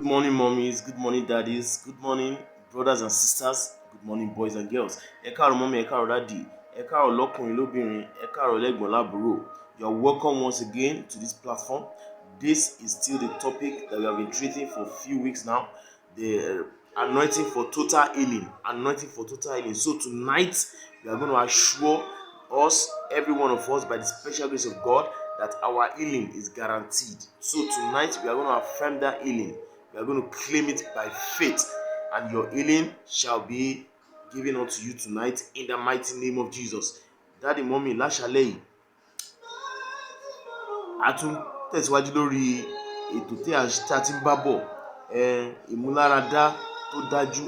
Good morning, mommies. Good morning, daddies. Good morning, brothers and sisters. Good morning, boys and girls. Ẹ káàárọ̀ mommy, ẹ káàárọ̀ daddy. Ẹ káàárọ̀ lọ́kùnrin lóbìnrin. Ẹ káàárọ̀ lẹ́gbọ̀n lábúrò. You are welcome once again to this platform. This is still the topic that we have been treating for a few weeks now. The anointing for total healing. Anointing for total healing. So tonight, we are going to assure us, every one of us, by the special grace of God, that our healing is guaranteed. So tonight, we are going to affirm that healing. We are going to claim it by faith, and your healing shall be given unto you tonight in the mighty name of Jesus. Daddy, mommy, láṣálẹ́ yìí, a tún tẹ̀síwájú lórí ètò tí a ti ń bá bọ̀, ìmúláradá tó dájú,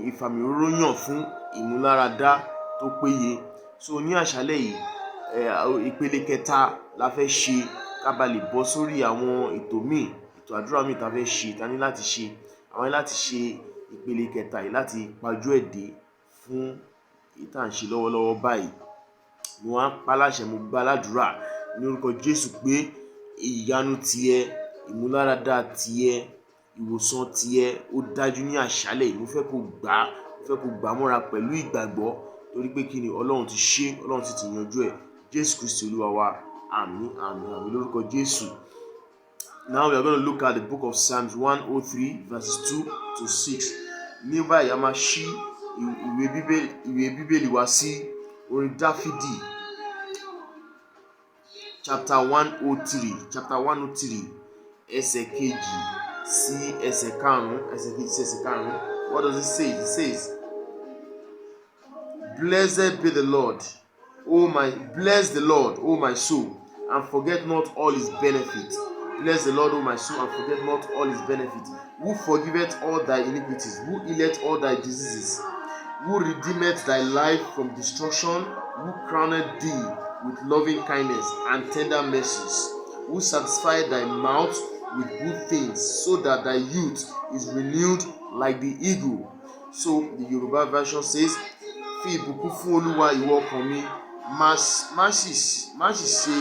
ìfàmìróróyàn fún ìmúláradá tó péye. So ní àṣálẹ́ yìí, ìpele kẹta la fẹ́ ṣe ká ba lè bọ́ sórí àwọn ètò míì, ètò àdúrà míì tá fẹ́ ṣe, tá ní láti ṣe. Àwọn ní láti ṣe ìpele kẹta yìí láti pajú ẹ̀ dé fún èyí tá à ń ṣe lọ́wọ́lọ́wọ́ báyìí. Mo wá ń pa láṣẹ, mo gbà ládùúrà ní orúkọ Jésù pé ìyanu tiẹ̀, ìmúláradá tiẹ̀, ìwòsàn tiẹ̀ ó dájú ní àṣálẹ́ yìí. Mo fẹ́ kó gbà mọ́ra pẹ̀lú ìgbàgbọ́, torí pé kí ni Ọlọ́run ti ṣe, Ọlọ́run ti yanjú ẹ̀. Jésù Kristi Olúwa wa. Àmín, àmín, àmín lórúkọ Jésù. Now we are going to look at the book of Psalms 103 verses 2 to 6. Ní báyìí a máa ṣí ìwé Bíbélì wá sí orin Dáfídì chapter 103 ẹsẹ̀ kejì sí ẹsẹ̀ karùn-ún. What does it say? It says, bless the Lord, O my soul, and forget not all his benefits. Bless the Lord, O my soul, and forget not all his benefits. Who forgiveth all thy iniquities, who healeth all thy diseases, who redeemeth thy life from destruction, who crowned thee with loving kindness and tender mercies, who satisfied thy mouth with good things, so that thy youth is renewed like the eagle. So the Yoruba version says, fi ìbùkún fún Olúwa ìwọ ọkàn mi, má sì ṣe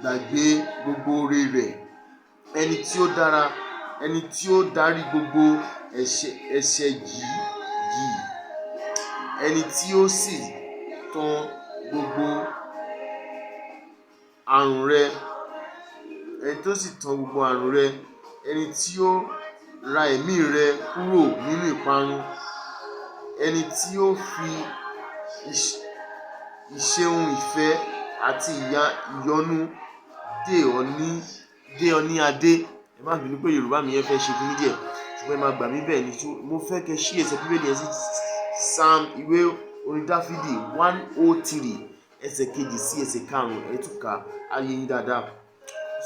gbàgbé gbogbo oore rẹ̀, ẹni tí ó dára, ẹni tí ó dárí gbogbo ẹ̀ṣẹ̀ jì, ẹni tí ó sì tán gbogbo àrùn rẹ, ẹni tí ó ra ẹ̀mí rẹ kúrò nínú ìparun, ẹni tí ó fi ìṣeun ìfẹ́ àti ìyọ́nú dé ọ ní adé. Ẹ má bínú pé Yorùbá mi yẹn fẹ́ ṣe kíní díẹ̀, ṣùgbọ́n ẹ máa gbà mí bẹ́ẹ̀ ni. Mo fẹ́ kẹ́ ṣí ẹsẹ̀ Bíbélì yẹn sí Psalm ìwé orin Dáfídì 103 ẹsẹ̀ kejì sí ẹsẹ̀ karùn-ún. Ẹ tún kà á yé yín dáadáa.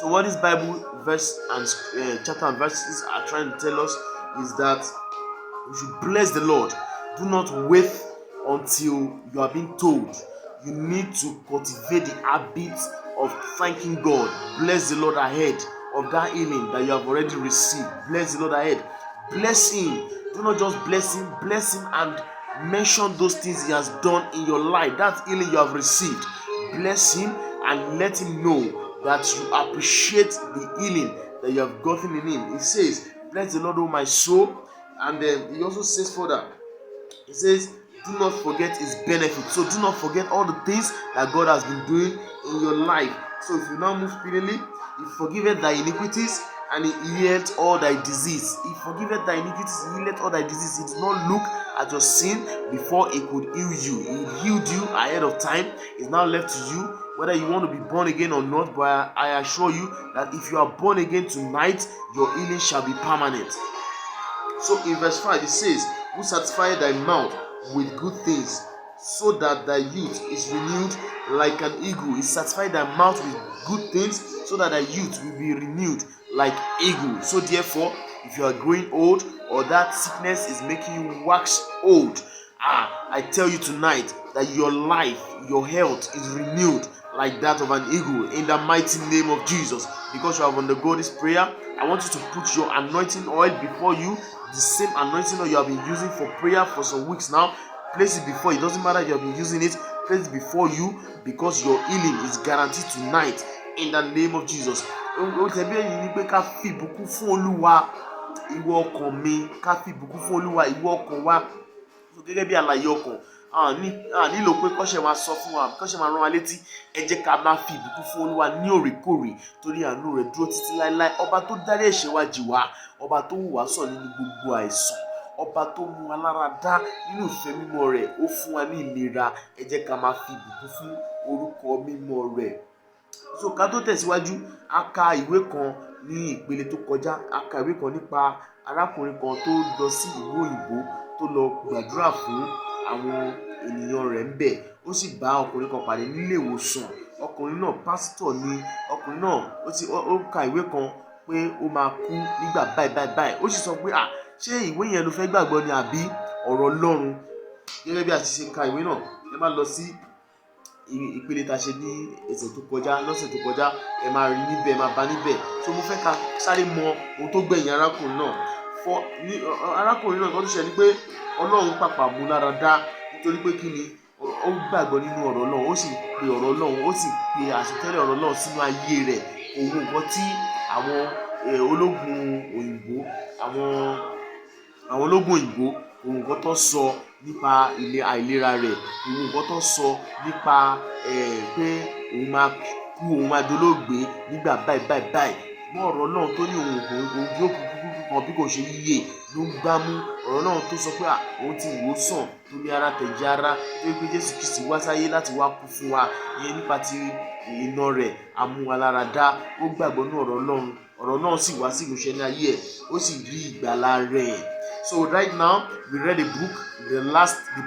So what this Bible verse and chapter and verses are trying to tell us is that we should bless the Lord. Do not wait until you are being told. You need to cultivate the habit of thanking God. Bless the Lord ahead of that healing that you have already received. Bless the Lord ahead. Bless him. Do not just bless him and mention those things he has done in your life. That healing you have received. Bless him and let him know that you appreciate the healing that you have gotten in him. He says, bless the Lord, O my soul. And then he also says further, he says, do not forget his benefits. So do not forget all the things that God has been doing in your life. So if you now move speedily, he forgiveth thy iniquities and he healeth all thy disease. He forgiveth thy iniquities, he healeth all thy disease. He did not look at your sin before he could heal you. He healed you ahead of time. It's now left to you whether you want to be born again or not. But I assure you that if you are born again tonight, your healing shall be permanent. So in verse 5 it says, who satisfied thy mouth with good things, so that thy youth is renewed like an eagle. He satisfied thy mouth with good things, so that thy youth will be renewed like eagle. So therefore, if you are growing old, or that sickness is making you wax old, I tell you tonight that your life, your health is renewed like that of an eagle in the mighty name of Jesus. Because you have undergone this prayer, I want you to put your anointing oil before you, the same anointing oil you have been using for prayer for some weeks now. Place it before you. It doesn't matter if you have been using it, place it before you, because your healing is guaranteed tonight in the name of Jesus. Ó tẹ̀bí ẹ̀yìn ní pé ká fi ìbùkún fún Olúwa. ìwọ ọkàn mi ká fi ìbùkún fún Olúwa, ìwọ ọkàn wa gẹ́gẹ́ bí àlàyé ọkàn. A nílò pé kọ́ṣẹ́ máa sọ fún wa, kọ́ṣẹ́ máa rán wa létí. Ẹ jẹ́ ká máa fi ìbùkún fún Olúwa ní òrèkóòrè torí àánú rẹ̀ dúró títí láéláé. Ọba tó dárí ẹ̀ṣẹ̀ wa jì wá, ọba tó wò wá sàn nínú gbogbo àìsàn, ọba tó mú wa lára dá nínú ìfẹ́ mímọ́ rẹ̀, ó fún wa ní ìlera. Ẹ jẹ́ ká máa fi ìbùkún fún orúkọ mímọ́ rẹ̀. So ká tó tẹ̀síwájú, a ka ìwé kan ní ìpele tó kọjá. A ka ìwé kan nípa arákùnrin kan tó lọ sí ìlú òyìnbó tó lọ gbàdúrà fún àwọn ènìyàn rẹ̀ ń bẹ̀. Ó sì bá ọkùnrin kan pàdé nílé ìwòsàn. Ọkùnrin náà pásítọ̀ ni. Ọkùnrin náà ó ka ìwé kan pé ó máa kú nígbà báyìí. Ó sì sọ pé ṣé ìwé yẹn ló fẹ́ gbàgbọ́ ni àbí ọ̀rọ̀ Ọlọ́run? Gẹ́gẹ́ bí a ti ṣe ka ìwé náà, ẹ máa lọ sí ìpele tá a ṣe ní ẹsẹ̀ tó kọjá, lọ́sẹ̀ tó kọjá, ẹ máa rí níbẹ̀, ẹ máa bá níbẹ̀. So mo fẹ́ ká sáré mọ ohun tó gbẹ̀yìn arákùnrin náà. Arákùnrin náà kan tó ṣe ni pé Ọlọ́run pàpà mú lára dá nítorí pé kí ni, ó gbàgbọ́ nínú ọ̀rọ̀ Ọlọ́run, ó sì pe ọ̀rọ̀ Ọlọ́run, ó sì pe àsọtẹ́lẹ̀ ọ̀rọ̀ Ọlọ́run sínú ayé rẹ̀. Òun nǹkan tí àwọn ológun òyìnbó, àwọn ológun òyìnbó, òun nǹkan tó sọ nípa àìlera rẹ̀, òun nǹkan tó sọ nípa pé òun máa kú, òun máa dolóògbé nígbà báyìí. Mọ́ ọ̀rọ̀ náà tó ní òun yóò kú kan bí kò ṣe yíyè ló ń gbámú. Ọ̀rọ̀ náà tó sọ pé òun ti wò sàn torí ara tẹ̀jẹ̀ ara, tó pé Jésù Kristi wá sáyé láti wá kú fún wa. Ìyẹn nípa ti iná rẹ̀ amúwaláradá. Ó gbàgbọ́ ní ọ̀rọ̀ Ọlọ́run, ọ̀rọ̀ náà sì wá sí ìmúṣẹ ní ayé ẹ̀, ó sì rí ìgbàlà rẹ̀. So right now we read a book, the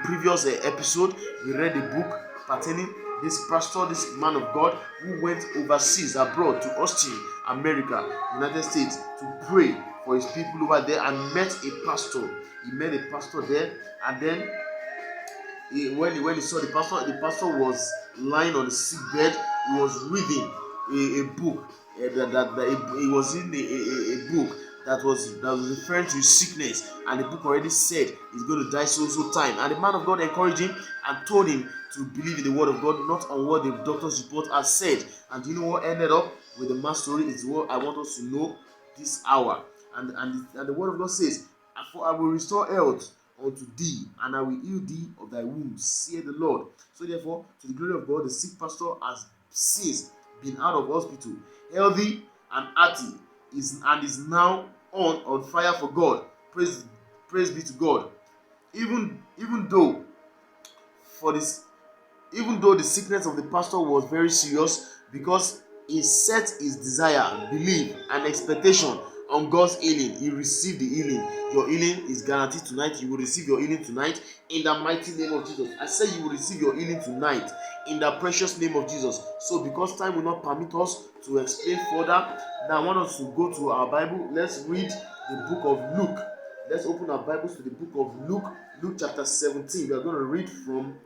previous episode we read a book pertaining this pastor, this man of God who went overseas abroad to Austin, America, United States, to pray for his people over there and met a pastor. He met a pastor there, and then when he saw the pastor was lying on the sick bed. He was reading a book. He was in a book that was referring to his sickness, and the book already said he's going to die so time. And the man of God encouraged him and told him to believe in the word of God, not on what the doctor's report has said. And do you know what ended up with the man's story? Is what I want us to know this hour. And the word of God says, "For I will restore health unto thee, and I will heal thee of thy wounds, saith the Lord." So therefore, to the glory of God, the sick pastor has since been out of hospital, healthy and hearty, is now on fire for God. Praise be to God. Even though the sickness of the pastor was very serious, because he set his desire, belief, and expectation on God's healing, he received the healing. Your healing is guaranteed tonight. You will receive your healing tonight in the mighty name of Jesus. I say you will receive your healing tonight in the precious name of Jesus. So because time will not permit us to explain further, now I want us to go to our Bible. Let's read the book of Luke. Let's open our Bibles to the book of Luke, Luke chapter 17. We are going to read from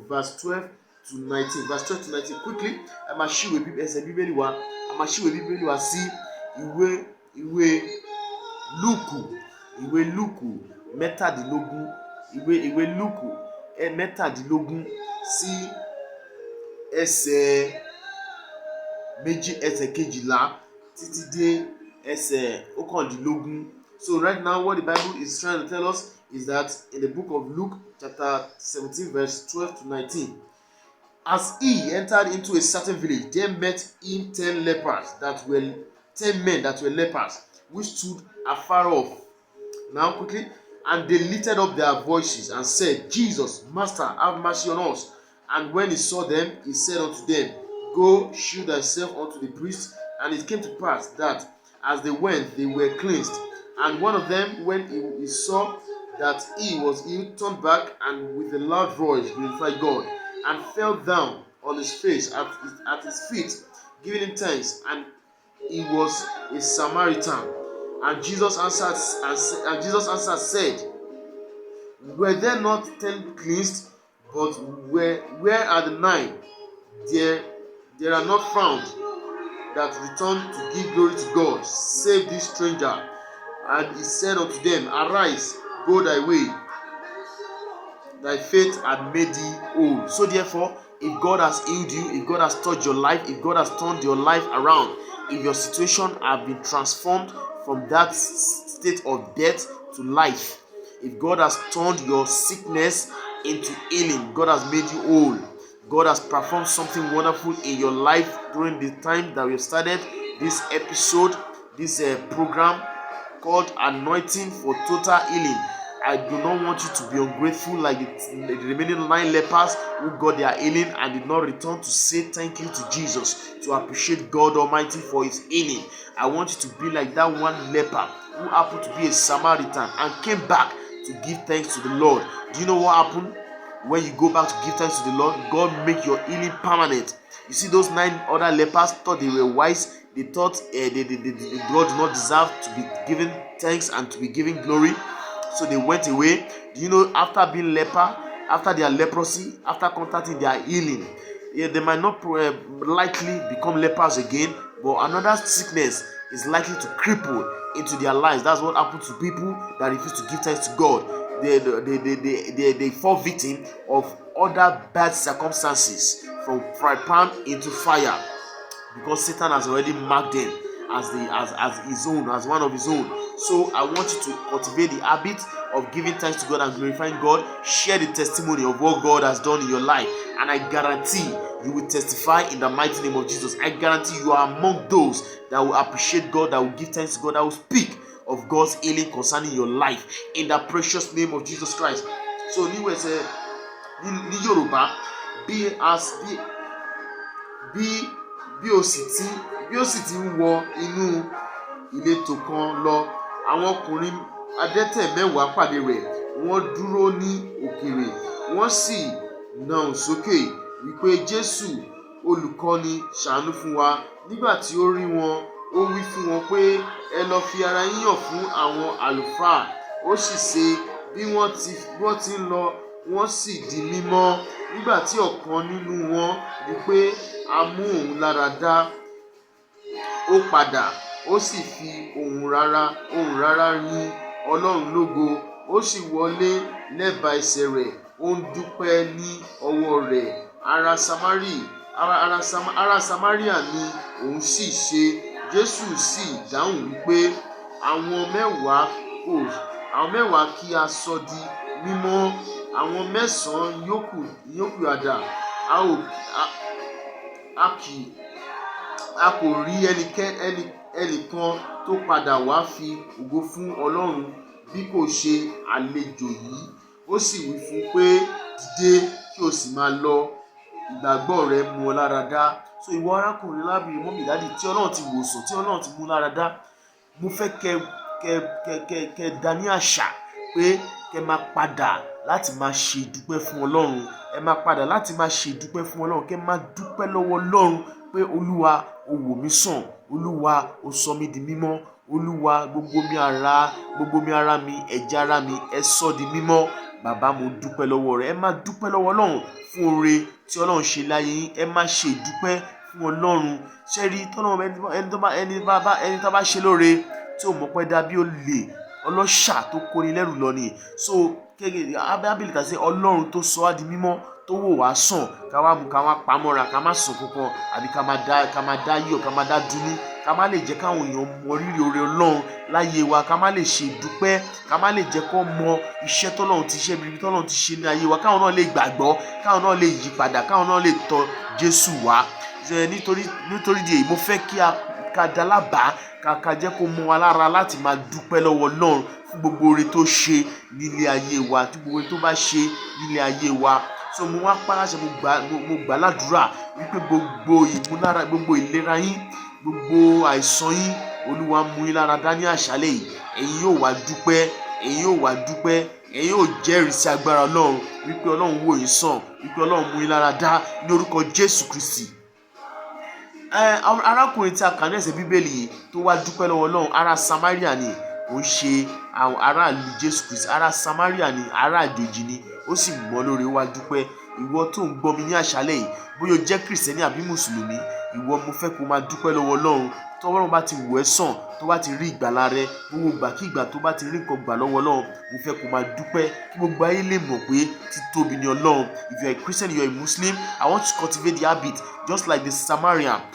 verse 12 to 19. Verse 12 to 19. Quickly, I'm a ṣí Bíbélì wa sí ìwé Lúùkù mẹ́tàdínlógún sí ẹsẹ̀ kejìlá títí dé ẹsẹ̀ ọ̀kàndínlógún. So right now what the Bible is trying to tell us is that in the book of Luke chapter 17 verse 12 to 19, as he entered into a certain village, there met him 10 men that were lepers, which stood afar off. Now quickly, and they lifted up their voices and said, "Jesus, Master, have mercy on us." And when he saw them, he said unto them, "Go, shew thyself unto the priest." And it came to pass that as they went, they were cleansed. And one of them, when he saw that he was healed, turned back, and with a loud voice glorified God, and fell down on his face at his feet, giving him thanks. And he was a Samaritan. And Jesus answered said, "Were there not 10 cleansed? But where are the 9? There are not found that returned to give glory to God, save this stranger." And he said unto them, "Arise, go thy way. Thy faith had made thee whole." So therefore, if God has healed you, if God has touched your life, if God has turned your life around, if your situation has been transformed from that state of death to life, if God has turned your sickness into healing, God has made you whole, God has performed something wonderful in your life during the time that we have started this episode, this program called Anointing for Total Healing. I do not want you to be ungrateful like the remaining 9 lepers who got their healing and did not return to say thank you to Jesus, to appreciate God Almighty for his healing. I want you to be like that one leper who happened to be a Samaritan and came back to give thanks to the Lord. Do you know what happened? When you go back to give thanks to the Lord, God make your healing permanent. You see, those 9 other lepers thought they were wise. They thought God did not deserve to be given thanks and to be given glory. So they went away. Do you know, after being leper, after their leprosy, after contacting their healing, they might not likely become lepers again, but another sickness is likely to cripple into their lives. That's what happens to people that refuse to give thanks to God. They fall victim of other bad circumstances, from fry pan into fire, because Satan has already marked them as his own, as one of his own. So I want you to cultivate the habit of giving thanks to God and glorifying God. Share the testimony of what God has done in your life, and I guarantee you will testify in the mighty name of Jesus. I guarantee you are among those that will appreciate God, that will give thanks to God, that will speak of God's healing concerning your life in the precious name of Jesus Christ. So níwèé sẹ ní Yorùbá, bí ó sì ti ń wọ inú ìletò kan lọ, àwọn ọkùnrin adẹ́tẹ̀ 10 pàdé rẹ̀. Wọ́n dúró ní òkèèrè, wọ́n sì nahùn sókè wípé, Jésù olùkọ́ni, ṣàánú fún wa. Nígbà tí ó rí wọn, ó wí fún wọn pé, ẹ lọ fi ara yín hàn fún àwọn àlùfáà. Ó sì ṣe bí wọ́n ti ń lọ, wọ́n sì di mímọ́. Nígbà tí ọ̀kan nínú wọn rí pé a mú òun lára dá, ó padà, ó sì fi ohùn rárá yìn Ọlọ́run lógo. Ó sì wọlé lẹ́bàá ẹsẹ̀ rẹ̀, ó ń dúpẹ́ ní ọwọ́ rẹ̀. Ará Samaria ni òun sì ṣe. Jésù sì dáhùn wípé, àwọn mẹ́wàá kí a sọ di mímọ́, àwọn 9 yòókù àdá. A kò rí ẹnìkan tó padà wá fi ògo fún Ọlọ́run bí kò ṣe àlejò yìí. Ó sì wí fún un pé, dìde kí o sì máa lọ, ìgbàgbọ́ rẹ mú ọ lára dá. So ìwọ arákùnrin, lábìrin, mọ́mì, dádì, tí Ọlọ́run ti wòsàn, tí Ọlọ́run ti mú lára dá, mo fẹ́ kẹ́ dá ní àṣà pé kẹ́ máa padà láti máa ṣe ìdúpẹ́ fún Ọlọ́run. Ẹ máa padà láti máa ṣe ìdúpẹ́ fún Ọlọ́run. Kẹ́ máa dúpẹ́ lọ́wọ́ Ọlọ́run pé, Olúwa, o wò mí sàn. Olúwa, o sọ mí di mímọ́. Olúwa, gbogbo mi ara mi, ẹ̀jẹ̀ ara mi, ẹ sọ di mímọ́. Bàbá, mo dúpẹ́ lọ́wọ́ rẹ. Ẹ máa dúpẹ́ lọ́wọ́ Ọlọ́run fún oore tí Ọlọ́run ṣe láyé yín. Ẹ máa ṣe ìdúpẹ́ fún Ọlọ́run. Ṣẹ́rí, ẹni tó bá ṣe lóore tí ò mọpẹ́ dá, bí olè ọlọ́ṣà tó kóni lẹ́rù lọ ni. So Bíbélì kà sí Ọlọ́run tó sọ wá di mímọ́, tó wò wá sàn, ká wá mú, ká wá pamọ́ra, ká má sùn kankan, àbí ká má dá yọ̀, ká má dá dùnnú, ká má lè jẹ́ káwọn èèyàn mọ rírì oore Ọlọ́run láyé wa, ká má lè ṣe ìdúpẹ́, ká má lè jẹ́ kó mọ iṣẹ́ tọ́lọ́run ti ṣe, ibi tọ́lọ́run ti ṣe ní ayé wa, káwọn náà lè gbàgbọ́, káwọn náà lè yí padà, káwọn náà lè tọ̀ Jésù wá. Nítorí di èyí, mo fẹ́ kí ká dá lábàá, ká jẹ́ kó mọ́ wa lára láti máa dúpẹ́ lọ́wọ́ Ọlọ́run fún gbogbo oore tó ṣe nílé ayé wa, tí gbogbo oore tó bá ṣe nílé ayé wa. So mo wá pàṣẹ, mo gbà ládùúrà wípé gbogbo ìlera yín, gbogbo àìsàn yín, Olúwa mú yín lára dá ní àṣálẹ́ yìí. Ẹ̀yin yóò wá dúpẹ́, ẹ̀yin yóò jẹ́rìí sí agbára Ọlọ́run wípé Ọlọ́run wò yín sàn, wípé Ọlọ́run mú yín lára dá ní orúkọ Jésù Kristi. Arákùnrin tí a kà ní ẹsẹ̀ Bíbélì yìí tó wá dúpẹ́ lọ́wọ́ Ọlọ́run, ará Samaria ni, ó ń ṣe àwọn aráàlú Jésù Kristi. Ará Samaria ni, ará àjòjì ni, ó sì mọ́ lóore, wá dúpẹ́. Ìwọ tó ń gbọ́ mi ní àṣálẹ́ yìí, bóyá o jẹ́ Kìrìsìtẹ́nì àbí Mùsùlùmí, ìwọ, mo fẹ́ kó máa dúpẹ́ lọ́wọ́ Ọlọ́run. Tó Ọlọ́run bá ti wò ẹ́ sàn, tó bá ti rí ìgbàlà rẹ, gbogbo ìgbàkígbà tó bá ti rí nǹkan gbà lọ́wọ́ Ọlọ́run, mo fẹ́ kó máa dúpẹ́ kí gbogbo ayé lè mọ̀ pé títóbi ni Ọlọ́run. If you are a Christian, you are a Muslim, I want to cultivate the habit, just like the Samaritan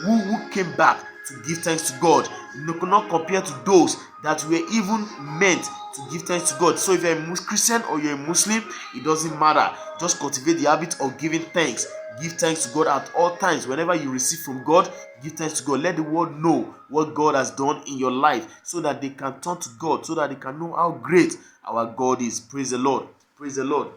who came back to give thanks to God, not compared to those that were even meant to give thanks to God. So if you're a Christian or you're a Muslim, it doesn't matter. Just cultivate the habit of giving thanks. Give thanks to God at all times. Whenever you receive from God, give thanks to God. Let the world know what God has done in your life so that they can turn to God, so that they can know how great our God is. Praise the Lord. Praise the Lord.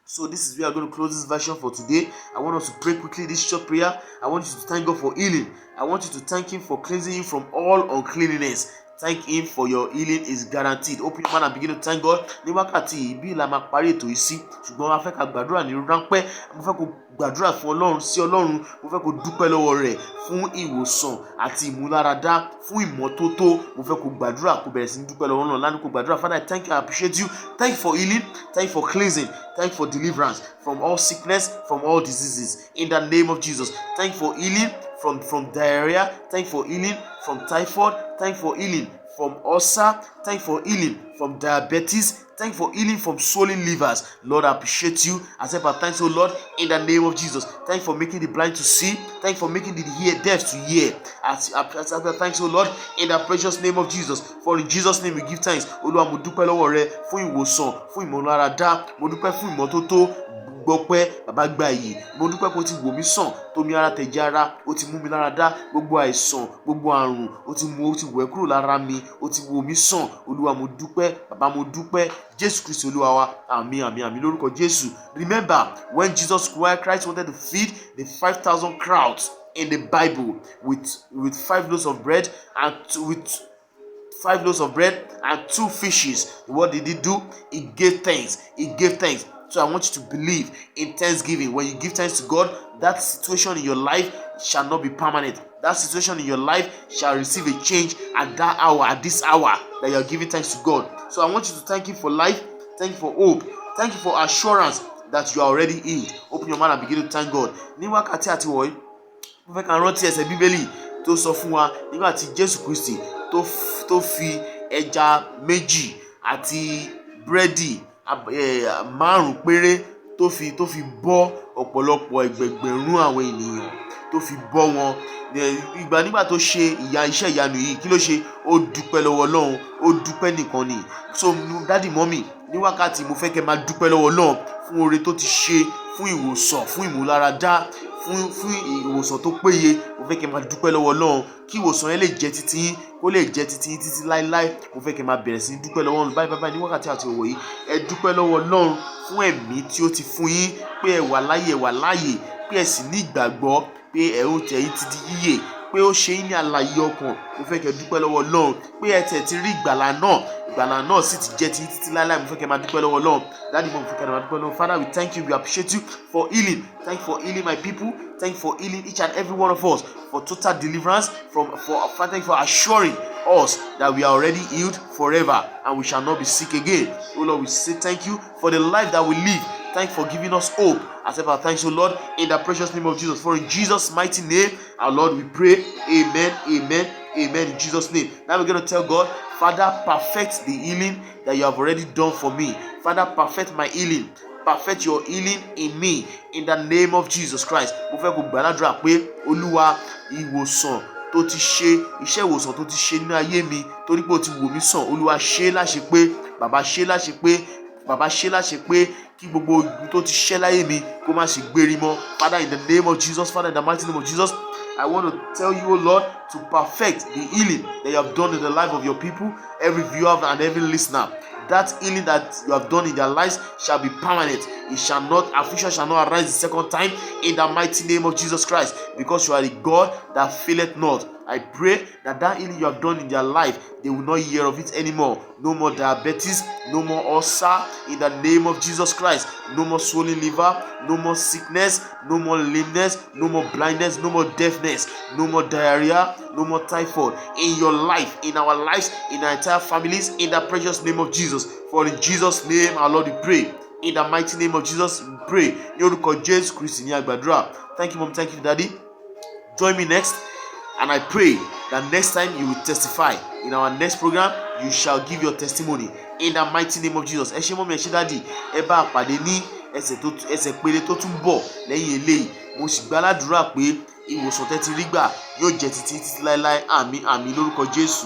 So this is where I'm going to close this version for today. I want us to pray quickly this short prayer. I want you to thank God for healing. I want you to thank Him for cleansing you from all uncleanness. Thank Him for your healing is guaranteed. Open your mouth and begin to thank God. Ní wákàtí ìbí la máa parí ètò yìí sí. Ṣùgbọ́n a fẹ́ ká gbàdúrà ní ráńpẹ́. Mo fẹ́ kó gbàdúrà fún Ọlọ́run sí Ọlọ́run. Mo fẹ́ kó dúpẹ́ lọ́wọ́ rẹ̀ fún ìwòsàn àti ìmúláradá, fún ìmọ́tótó. Mo fẹ́ kó gbàdúrà kó bẹ̀rẹ̀ sí ní dúpẹ́ lọ́wọ́ Ọlọ́run. Lánàá kó gbàdúrà. Father, I thank you, I appreciate you. Thank you for healing. Thank you for cleansing. Thank you for deliverance from all sickness, from all diseases. In the name of Jesus. Thank you for healing from diarrhea. Thank you for healing from typhoid. Thank you for healing from ulcer. Thank you for healing from diabetes. Thank you for healing from swollen livers. Lord, I appreciate you. I say, thanks, oh Lord, in the name of Jesus. Thank you for making the blind to see. Thank you for making the deaf to hear. Thanks, oh Lord, in the precious name of Jesus. For in Jesus' name we give thanks. Olúwa, mo dúpẹ́ lọ́wọ́ rẹ fún ìwòsàn, fún ìmọ̀láradá, mo dúpẹ́ fún ìmọ́tótó. Gbọ́pẹ́ bàbá gba yìí, mo dúpẹ́ pé o ti wò mí sàn, tómi ara tẹ̀jẹ̀ ara, o ti mú mi lára dá, gbogbo àìsàn, gbogbo àrùn, o ti wẹ̀ kúrò lára mi, o ti wò mí sàn. Olúwa, mo dúpẹ́, bàbá mo dúpẹ́. Jésù Kristi Olúwa wa, àmín àmín àmín lórúkọ Jésù. Remember when Jesus Christ wanted to feed the 5,000 crowds in the Bible with 5 loaves of bread and with 5 loaves of bread and 2 fishes. What did he do? He gave thanks. He gave thanks. So I want you to believe in thanksgiving. When you give thanks to God, that situation in your life shall not be permanent. That situation in your life shall receive a change at that hour, at this hour that you are giving thanks to God. So I want you to thank Him for life. Thank you for hope. Thank you for assurance that you are already healed. Open your mouth and begin to thank God. Ní wákàtí àti wọ̀nyí, mo fẹ́ ká rántí ẹsẹ̀ Bíbélì tó sọ fún wa nígbà tí Jésù Kristi tó fi ẹja méjì àti búrẹ́dì 5 péré tó fi bọ́ ọ̀pọ̀lọpọ̀ ẹgbẹgbẹ̀rún àwọn ènìyàn, tó fi bọ́ wọn. Nígbà tó ṣe iṣẹ́ ìyanu yìí, kí ló ṣe? Ó dúpẹ́ lọ́wọ́ Ọlọ́run, ó dúpẹ́ nìkan ni. So dádì mọ́mì, ní wákàtí mo fẹ́ kẹ́ máa dúpẹ́ lọ́wọ́ Ọlọ́run fún oore tó ti ṣe, fún ìwòsàn, fún ìmúláradá, fún ìwòsàn tó péye. Mo fẹ́ kẹ́ máa dúpẹ́ lọ́wọ́ Ọlọ́run kí ìwòsàn yẹn lè jẹ́ títí yín, kó lè jẹ́ títí yín títí láéláé. Mo fẹ́ kẹ́ máa bẹ̀rẹ̀ sí ní dúpẹ́ lọ́wọ́ Ọlọ́run báyìí ní wákàtí àti ọ̀wọ̀ yìí. Ẹ dúpẹ́ lọ́wọ́ Ọlọ́run fún ẹ̀mí tí ó ti fún yín, pé ẹ wà láàyè, pé ẹ sì ní ìgbàgbọ́ pé ẹ̀rù tẹ̀yìn ti di yíyè, pé ó ṣe yín ní alààyè ọkàn. Mo fẹ́ kẹ́ dúpẹ́ lọ́wọ́ Ọlọ́run pé ẹ tẹ̀ ti rí ìgbàlà náà sì ti jẹ́ títí láéláé. Mo fẹ́ kẹ́ máa dúpẹ́ lọ́wọ́ Ọlọ́run. Daddy, mo fẹ́ kẹ́ máa dúpẹ́ lọ́wọ́. Father, we thank you, we appreciate you for healing. Thank you for healing my people. Thank you for healing each and every one of us, for total deliverance, thank you for assuring us that we are already healed forever and we shall not be sick again. Oh Lord, we say thank you for the life that we live. Thank you for giving us hope. Accept our thanks, O Lord, in the precious name of Jesus. For in Jesus' mighty name, our Lord, we pray. Amen, amen, amen. In Jesus' name. Now we're going to tell God, Father, perfect the healing that you have already done for me. Father, perfect my healing. Perfect your healing in me, in the name of Jesus Christ. Mo fẹ́ kó gbàdúrà pé Olúwa, ìwòsàn tó ti ṣe, iṣẹ́ ìwòsàn tó ti ṣe nínú ayé mi, torí pé o ti wò mí sàn. Olúwa, ṣe láṣẹ pé, bàbá ṣe láṣẹ pé kí gbogbo ogun tó ti ṣẹ́ láyé mi kó má ṣe gbérí mọ́. Father, in the name of Jesus, Father, in the mighty name of Jesus, I want to tell you, O Lord, to perfect the healing that you have done in the life of your people, every viewer and every listener. That healing that you have done in their lives shall be permanent. Affliction shall not arise the second time, in the mighty name of Jesus Christ, because you are the God that faileth not. I pray that healing you have done in their life, they will not hear of it anymore. No more diabetes, no more ulcer, in the name of Jesus Christ. No more swollen liver, no more sickness, no more lameness, no more blindness, no more deafness, no more diarrhea, no more typhoid. In your life, in our lives, in our entire families, in the precious name of Jesus. For in Jesus' name, our Lord, we pray. In the mighty name of Jesus, we pray. Ní orúkọ Jésù Kristi ní àgbàdúrà. Thank you, Mom. Thank you, Daddy. Join me next. And I pray that next time you will testify. In our next program, you shall give your testimony. In the mighty name of Jesus. Ẹ ṣé mọ́mí, ẹ ṣé dádì. Ẹ bá àpàdé ní ẹsẹ̀ péré tó tún bọ̀ lẹ́yìn eléyìí. Mo sì gbàládùra pé ìwòsàn tẹ́ ti rí gbà yóò jẹ́ títí láéláé. Àmín àmín lórúkọ Jésù.